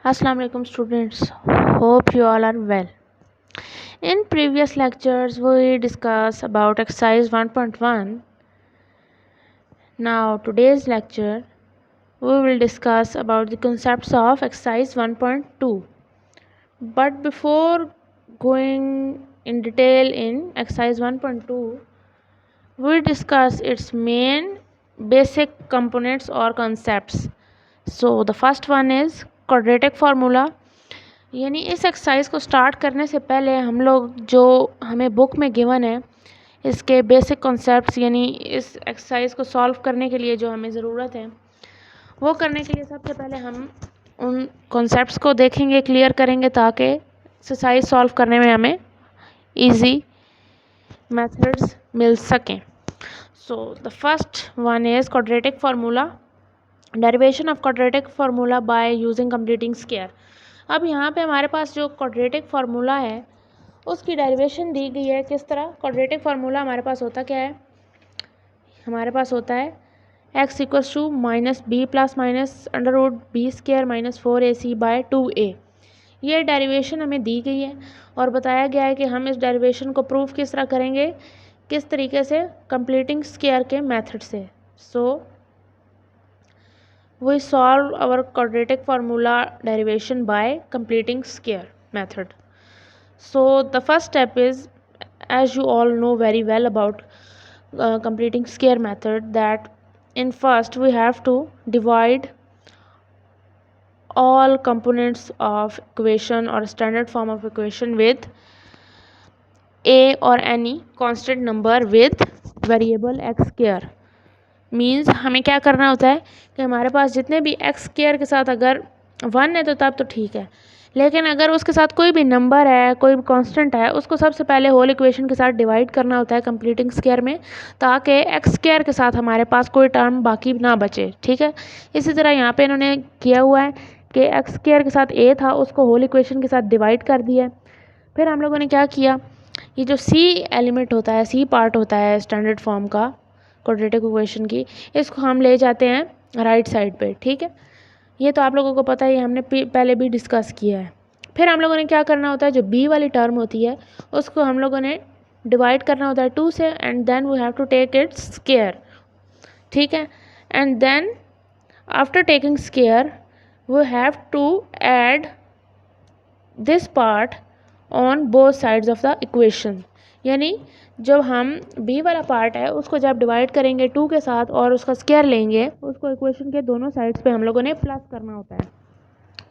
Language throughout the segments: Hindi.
Assalamu alaikum students, hope you all are well. In previous lectures we discussed about exercise 1.1. Now today's lecture we will discuss about the concepts of exercise 1.2. But before going in detail in exercise 1.2, we discuss its main basic components or concepts. So the first one is quadratic formula. यानी इस एक्सरसाइज को स्टार्ट करने से पहले हम लोग जो हमें बुक में गिवन है इसके बेसिक कॉन्सेप्ट्स यानी इस एक्सरसाइज को सॉल्व करने के लिए जो हमें ज़रूरत है वो करने के लिए सबसे पहले हम उन कॉन्सेप्ट्स को देखेंगे, क्लियर करेंगे ताकि एक्सरसाइज सॉल्व करने में हमें इजी मेथड्स मिल सकें. So the first one is quadratic formula. Derivation of quadratic formula by using completing square. अब यहाँ पे हमारे पास जो क्वाड्रेटिक फार्मूला है उसकी डेरिवेशन दी गई है. किस तरह? क्वाड्रेटिक फार्मूला हमारे पास होता क्या है? हमारे पास होता है x equals to minus b plus minus under root b square minus 4ac by 2a. ये डेरिवेशन हमें दी गई है और बताया गया है कि हम इस डेरिवेशन को प्रूफ किस तरह करेंगे, किस तरीके से, कंप्लीटिंग स्क्वायर के मेथड से. सो we solve our quadratic formula derivation by completing square method. So the first step is, as you all know very well about completing square method, that in first we have to divide all components of equation or standard form of equation with a or any constant number with variable x square. Means हमें क्या करना होता है कि हमारे पास जितने भी एक्स स्क्वायर के साथ अगर 1 है तो तब तो ठीक है, लेकिन अगर उसके साथ कोई भी नंबर है, कोई भी कांस्टेंट है, उसको सबसे पहले होल इक्वेशन के साथ डिवाइड करना होता है कंप्लीटिंग स्क्वायर में, ताकि एक्स स्क्वायर के साथ हमारे पास कोई टर्म बाकी ना बचे. ठीक है. इसी तरह यहाँ पे इन्होंने किया हुआ है कि एक्स स्क्वायर के साथ ए था उसको होल इक्वेशन के साथ डिवाइड कर दिया है. फिर हम लोगों ने क्या किया, ये जो सी एलिमेंट होता है, सी पार्ट होता है स्टैंडर्ड फॉर्म का क्वाड्रेटिक इक्वेशन की, इसको हम ले जाते हैं राइट साइड पे. ठीक है. ये तो आप लोगों को पता है, ये हमने पहले भी डिस्कस किया है. फिर हम लोगों ने क्या करना होता है, जो बी वाली टर्म होती है उसको हम लोगों ने डिवाइड करना होता है 2 से, and then we have to take its square. ठीक है. And then after taking square we have to add this part on both sides of the equation. यानी जब हम b वाला पार्ट है उसको जब डिवाइड करेंगे 2 के साथ और उसका स्क्वायर लेंगे, उसको इक्वेशन के दोनों साइड्स पे हम लोगों ने प्लस करना होता है.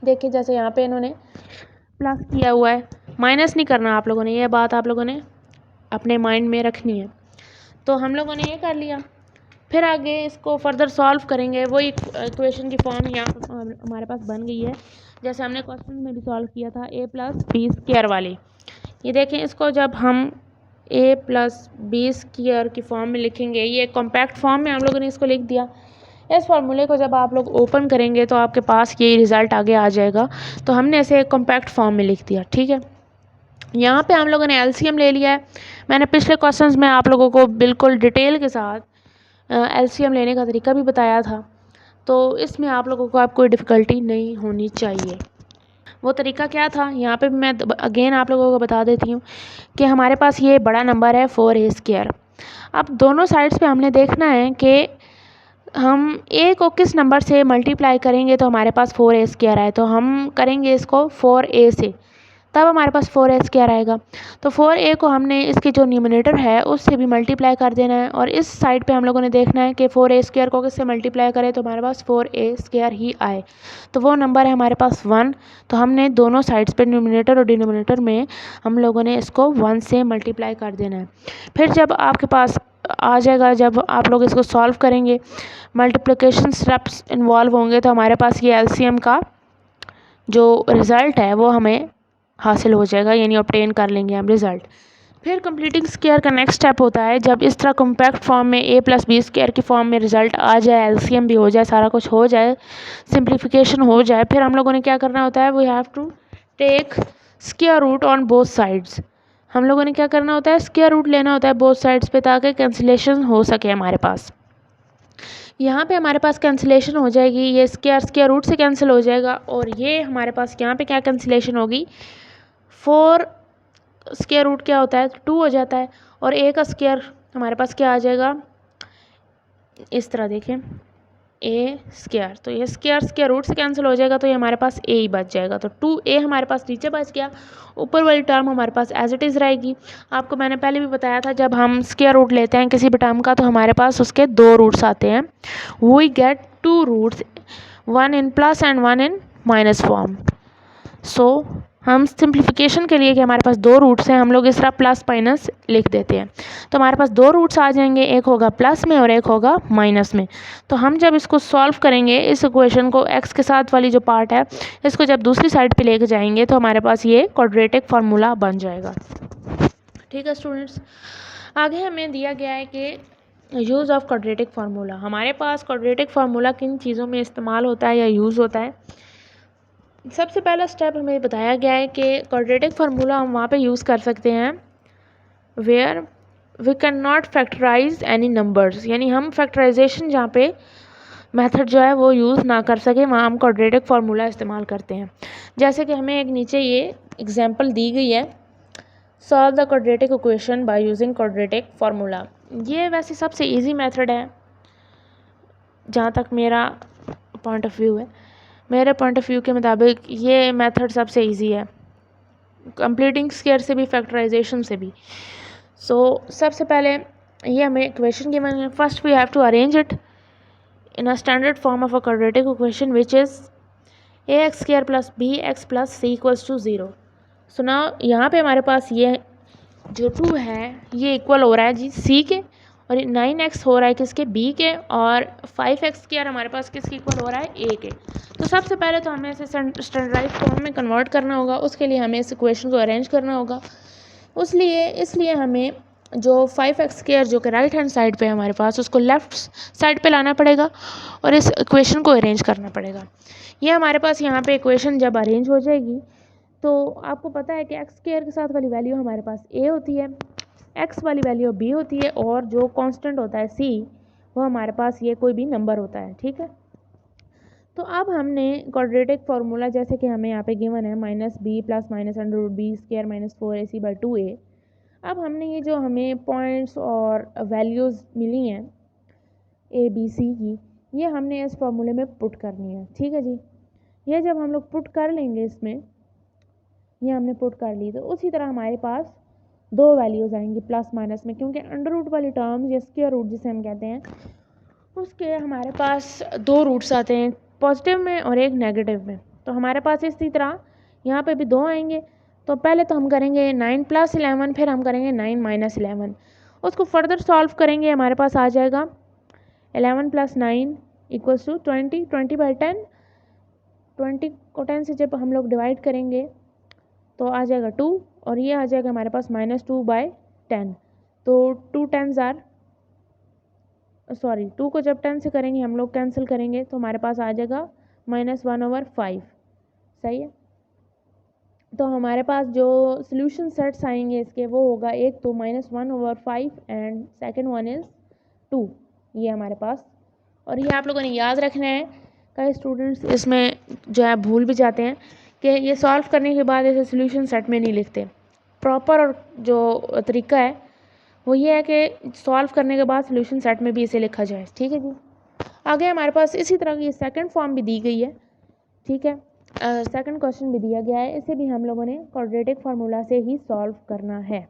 देखिए जैसे यहाँ पे इन्होंने प्लस किया हुआ है, माइनस नहीं करना आप लोगों ने, ये बात आप लोगों ने अपने माइंड में रखनी है. तो हम लोगों ने ये कर लिया. फिर आगे इसको फर्दर सॉल्व करेंगे. वही इक्वेशन की फॉर्म यहाँ हमारे पास बन गई है जैसे हमने क्वेश्चन में भी सॉल्व किया था, a प्लस बी स्क्वायर वाली. ये देखें, इसको जब हम a प्लस बी स्क्वायर की फॉर्म में लिखेंगे, ये कॉम्पैक्ट फॉर्म में हम लोगों ने इसको लिख दिया. इस फार्मूले को जब आप लोग ओपन करेंगे तो आपके पास ये रिज़ल्ट आगे आ जाएगा. तो हमने इसे कॉम्पैक्ट फॉर्म में लिख दिया. ठीक है. यहाँ पे हम लोगों ने एलसीएम ले लिया है. मैंने पिछले क्वेश्चंस में आप लोगों को बिल्कुल डिटेल के साथ एलसीएम लेने का तरीका भी बताया था, तो इसमें आप लोगों को कोई डिफ़िकल्टी नहीं होनी चाहिए. वो तरीका क्या था, यहाँ पे मैं अगेन आप लोगों को बता देती हूँ कि हमारे पास ये बड़ा नंबर है 4a स्क्वायर. अब दोनों साइड्स पे हमने देखना है कि हम a को किस नंबर से मल्टीप्लाई करेंगे तो हमारे पास 4a स्क्वायर आए. तो हम करेंगे इसको 4a से, तब हमारे पास 4a स्क्वायर आएगा. तो 4a को हमने इसके जो न्यूमरेटर है उससे भी मल्टीप्लाई कर देना है, और इस साइड पे हम लोगों ने देखना है कि 4a स्क्वायर को किससे मल्टीप्लाई करें तो हमारे पास 4a स्क्वायर ही आए. तो वो नंबर है हमारे पास 1. तो हमने दोनों साइड्स पे न्यूमरेटर और डिनोमिनेटर में हम लोगों ने इसको 1 से मल्टीप्लाई कर देना है. फिर जब आपके पास आ जाएगा, जब आप लोग इसको सॉल्व करेंगे, मल्टीप्लिकेशन स्टेप्स इन्वॉल्व होंगे, तो हमारे पास ये एलसीएम का जो रिज़ल्ट है वो हमें हासिल हो जाएगा, यानी ऑब्टेन कर लेंगे हम रिज़ल्ट. फिर कंप्लीटिंग स्क्वायर का नेक्स्ट स्टेप होता है, जब इस तरह कॉम्पैक्ट फॉर्म में a प्लस बी स्क्वायर की फॉर्म में रिज़ल्ट आ जाए, एलसीएम भी हो जाए, सारा कुछ हो जाए, सिंप्लीफिकेशन हो जाए, फिर हम लोगों ने क्या करना होता है, we have to take square root on both sides. हम लोगों ने क्या करना होता है, स्क्वायर रूट लेना होता है बोथ साइड्स पे, ताकि कैंसिलेशन हो सके हमारे पास. यहाँ पे हमारे पास कैंसिलेशन हो जाएगी, ये स्क्वायर रूट से कैंसिल हो जाएगा और ये हमारे पास यहाँ पे क्या कैंसिलेशन होगी, 4 स्क्वायर रूट क्या होता है 2 हो जाता है और ए का स्क्वायर हमारे पास क्या आ जाएगा, इस तरह देखें ए स्क्वायर, तो ये स्क्वायर रूट से कैंसिल हो जाएगा तो ये हमारे पास ए ही बच जाएगा, तो 2a हमारे पास नीचे बच गया, ऊपर वाली टर्म हमारे पास एज इट इज़ रहेगी। आपको मैंने पहले भी बताया था जब हम स्क्वायर रूट लेते हैं किसी भी टर्म का तो हमारे पास उसके 2 रूट्स आते हैं, we get 2 roots, 1 in plus and 1 in minus form. So हम सिंप्लीफिकेशन के लिए कि हमारे पास 2 रूट्स हैं हम लोग इस तरह प्लस माइनस लिख देते हैं, तो हमारे पास 2 रूट्स आ जाएंगे, एक होगा प्लस में और एक होगा माइनस में। तो हम जब इसको सॉल्व करेंगे इस इक्वेशन को, एक्स के साथ वाली जो पार्ट है इसको जब दूसरी साइड पे लेके जाएंगे तो हमारे पास ये क्वाड्रेटिक फार्मूला बन जाएगा। ठीक है स्टूडेंट्स, आगे हमें दिया गया है कि यूज़ ऑफ क्वाड्रेटिक फार्मूला। हमारे पास क्वाड्रेटिक फार्मूला किन चीज़ों में इस्तेमाल होता है या यूज़ होता है। सबसे पहला स्टेप हमें बताया गया है कि क्वाड्रेटिक फार्मूला हम वहाँ पे यूज़ कर सकते हैं where we can not factorise any numbers, यानी हम फैक्टराइजेशन जहाँ पे मेथड जो है वो यूज़ ना कर सके वहाँ हम क्वाड्रेटिक फार्मूला इस्तेमाल करते हैं। जैसे कि हमें एक नीचे ये एग्जांपल दी गई है, solve the quadratic equation by using quadratic formula. ये वैसे सबसे इजी मेथड है जहाँ तक मेरा पॉइंट ऑफ व्यू है, मेरे पॉइंट ऑफ व्यू के मुताबिक ये मेथड सबसे इजी है, कंप्लीटिंग स्क्वायर से भी फैक्टराइजेशन से भी। सबसे पहले ये हमें इक्वेशन गिवन है, first we have to arrange it in a standard form of a quadratic equation which is ax² + bx + c = 0। So now यहाँ पे हमारे पास ये जो 2 है ये इक्वल हो रहा है जी c के, और 9x हो रहा है किसके, b के, और 5x² हमारे पास किसके इक्वल हो रहा है, a के। तो सबसे पहले तो हमें इसे स्टैंडर्डाइज फॉर्म में कन्वर्ट करना होगा, उसके लिए हमें इस इक्वेशन को अरेंज करना होगा। इसलिए हमें जो 5x² जो कि राइट हैंड साइड पे है हमारे पास उसको लेफ़्ट साइड पे लाना पड़ेगा और इस इक्वेशन को अरेंज करना पड़ेगा। ये हमारे पास यहाँ पे इक्वेशन जब अरेंज हो जाएगी तो आपको पता है कि x² के साथ वाली वैल्यू हमारे पास a होती है, x वाली वैल्यू b होती है, और जो कांस्टेंट होता है c वो हमारे पास ये कोई भी नंबर होता है। ठीक है, तो अब हमने क्वाड्रेटिक फार्मूला जैसे कि हमें यहाँ पे गिवन है -b + -√b² - 4ac/2a। अब हमने ये जो हमें पॉइंट्स और वैल्यूज़ मिली हैं a b c की, ये हमने इस फार्मूले में पुट करनी है। ठीक है जी, ये जब हम लोग पुट कर लेंगे इसमें, ये हमने पुट कर ली, तो उसी तरह हमारे पास 2 वैल्यूज़ आएंगी प्लस माइनस में, क्योंकि अंडर रूट वाली टर्म्स या स्क्वायर रूट जिसे हम कहते हैं उसके हमारे पास 2 रूट्स आते हैं, पॉजिटिव में और एक नेगेटिव में। तो हमारे पास इसी तरह यहाँ पे भी 2 आएंगे। तो पहले तो हम करेंगे 9 + 11, फिर हम करेंगे 9 - 11, उसको फर्दर सॉल्व करेंगे, हमारे पास आ जाएगा 11 + 9 = 20, 20/10, 20 को 10 से जब हम लोग डिवाइड करेंगे तो आ जाएगा 2, और ये आ जाएगा हमारे पास -2/10। तो 2 को जब 10 से करेंगे हम लोग कैंसिल करेंगे तो हमारे पास आ जाएगा -1/5। सही है, तो हमारे पास जो सॉल्यूशन सेट्स आएंगे इसके वो होगा, एक तो -1/5 एंड सेकंड वन इज़ 2, ये हमारे पास। और ये आप लोगों ने याद रखना है, कई स्टूडेंट्स इसमें जो है भूल भी जाते हैं कि ये सॉल्व करने के बाद इसे सॉल्यूशन सेट में नहीं लिखते। प्रॉपर और जो तरीका है वो ये है कि सॉल्व करने के बाद सॉल्यूशन सेट में भी इसे लिखा जाए। ठीक है जी, आगे हमारे पास इसी तरह की सेकंड फॉर्म भी दी गई है। ठीक है, सेकंड क्वेश्चन भी दिया गया है, इसे भी हम लोगों ने क्वाड्रेटिक फार्मूला से ही सॉल्व करना है।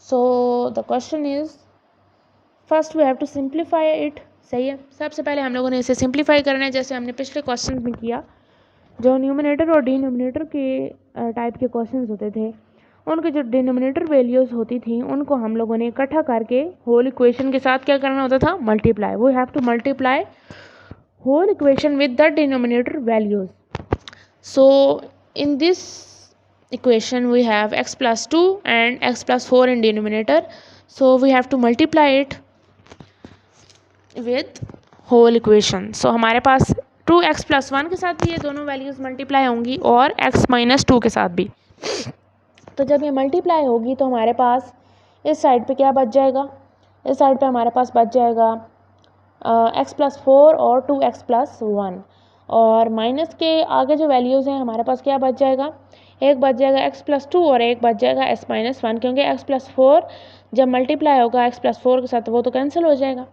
So the question is first we have to simplify it. सही है, सबसे पहले हम लोगों ने इसे सिंप्लीफाई करना है, जैसे हमने पिछले क्वेश्चन में किया। जो न्यूमरेटर और डिनोमिनेटर के टाइप के क्वेश्चंस होते थे, उनके जो डिनोमिनेटर वैल्यूज़ होती थी उनको हम लोगों ने इकट्ठा करके होल इक्वेशन के साथ क्या करना होता था, multiply. We have to multiply whole equation with the denominator values. So in this equation we have x + 2 and x + 4 in denominator, so we have to multiply it with whole equation। so हमारे पास 2x + 1 के साथ भी ये दोनों वैल्यूज़ मल्टीप्लाई होंगी और x - 2 के साथ भी। तो जब ये मल्टीप्लाई होगी तो हमारे पास इस साइड पे क्या बच जाएगा, इस साइड पे हमारे पास बच जाएगा x+4 और 2x+1, और माइनस के आगे जो वैल्यूज़ हैं हमारे पास क्या बच जाएगा, एक बच जाएगा x+2 और एक बच जाएगा s-1, क्योंकि x+4 जब मल्टीप्लाई होगा x+4 के साथ वो तो कैंसिल हो जाएगा।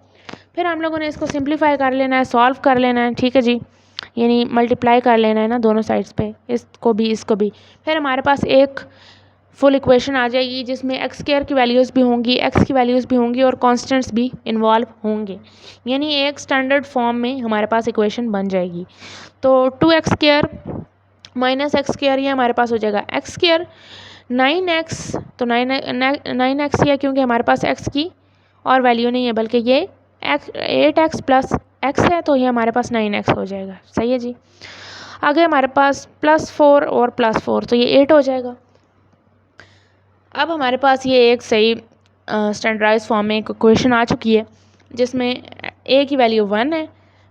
फिर हम लोगों ने इसको सिंप्लीफाई कर लेना है, सॉल्व कर लेना है, ठीक है जी, यानी मल्टीप्लाई कर लेना है ना दोनों साइड्स पे, इसको भी। फिर हमारे पास एक फुल इक्वेशन आ जाएगी जिसमें एक्स स्क्वायर की वैल्यूज़ भी होंगी, एक्स की वैल्यूज़ भी होंगी और कॉन्स्टेंट्स भी इन्वॉल्व होंगे, यानी एक स्टैंडर्ड फॉर्म में हमारे पास इक्वेशन बन जाएगी। तो 2x² माइनस एक्स स्क्वायर ये हमारे पास हो जाएगा एक्स स्क्वायर, 9x, तो 9x ही है क्योंकि हमारे पास x की और वैल्यू नहीं है बल्कि ये 8x प्लस x है, तो ये हमारे पास 9x हो जाएगा। सही है जी। आगे हमारे पास +4 और +4, तो ये 8 हो जाएगा। अब हमारे पास ये एक सही स्टैंडर्डाइज फॉर्म में एक इक्वेशन आ चुकी है जिसमें a की वैल्यू 1 है,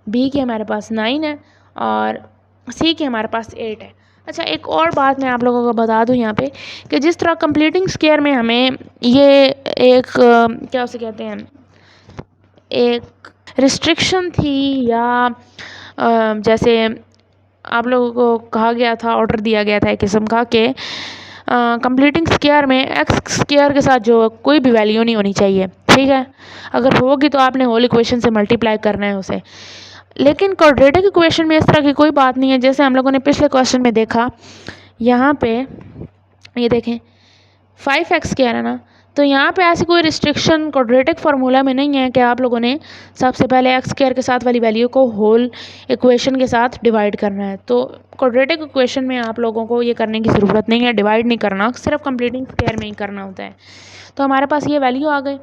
b की हमारे पास 9 है और c की हमारे पास 8 है। अच्छा, एक और बात मैं आप लोगों को बता दूं यहाँ पे कि जिस तरह कंप्लीटिंग स्क्वायर में हमें ये एक क्या उसे कहते हैं, एक रिस्ट्रिक्शन थी या जैसे आप लोगों को कहा गया था, ऑर्डर दिया गया था एक किस्म का कि कंप्लीटिंग स्क्वायर में एक्स स्क्वायर के साथ जो कोई भी वैल्यू नहीं होनी चाहिए, ठीक है, अगर होगी तो आपने होल इक्वेशन से मल्टीप्लाई करना है उसे। लेकिन क्वाड्रेटिक इक्वेशन में इस तरह की कोई बात नहीं है, जैसे हम लोगों ने पिछले क्वेश्चन में देखा, यहाँ पे ये देखें 5x है ना, तो यहाँ पे ऐसी कोई रिस्ट्रिक्शन क्वाड्रेटिक फार्मूला में नहीं है कि आप लोगों ने सबसे पहले एक्स स्क्वायर के साथ वाली वैल्यू को होल इक्वेशन के साथ डिवाइड करना है। तो क्वाड्रेटिक इक्वेशन में आप लोगों को ये करने की ज़रूरत नहीं है, डिवाइड नहीं करना, सिर्फ कंप्लीटिंग स्क्वायर में ही करना होता है। तो हमारे पास ये वैल्यू आ गई।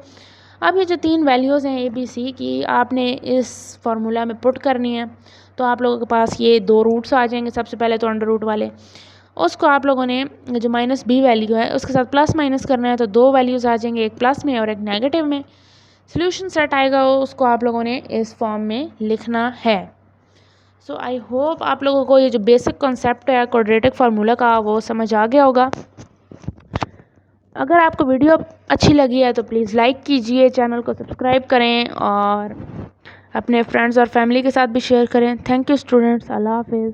अब ये जो 3 वैल्यूज़ हैं ABC की आपने इस फार्मूला में पुट करनी है, तो आप लोगों के पास ये 2 रूट्स आ जाएंगे। सबसे पहले तो अंडर रूट वाले, उसको आप लोगों ने जो -b वैल्यू है उसके साथ प्लस माइनस करना है, तो 2 वैल्यूज़ आ जाएंगे, एक प्लस में और एक नेगेटिव में। सोल्यूशन सेट आएगा उसको आप लोगों ने इस फॉर्म में लिखना है। सो आई होप आप लोगों को ये जो बेसिक कॉन्सेप्ट है क्वाड्रेटिक फार्मूला का वो समझ आ गया होगा। अगर आपको वीडियो अच्छी लगी है तो प्लीज़ लाइक कीजिए, चैनल को सब्सक्राइब करें और अपने फ्रेंड्स और फैमिली के साथ भी शेयर करें। थैंक यू स्टूडेंट्स, अल्लाह हाफिज़।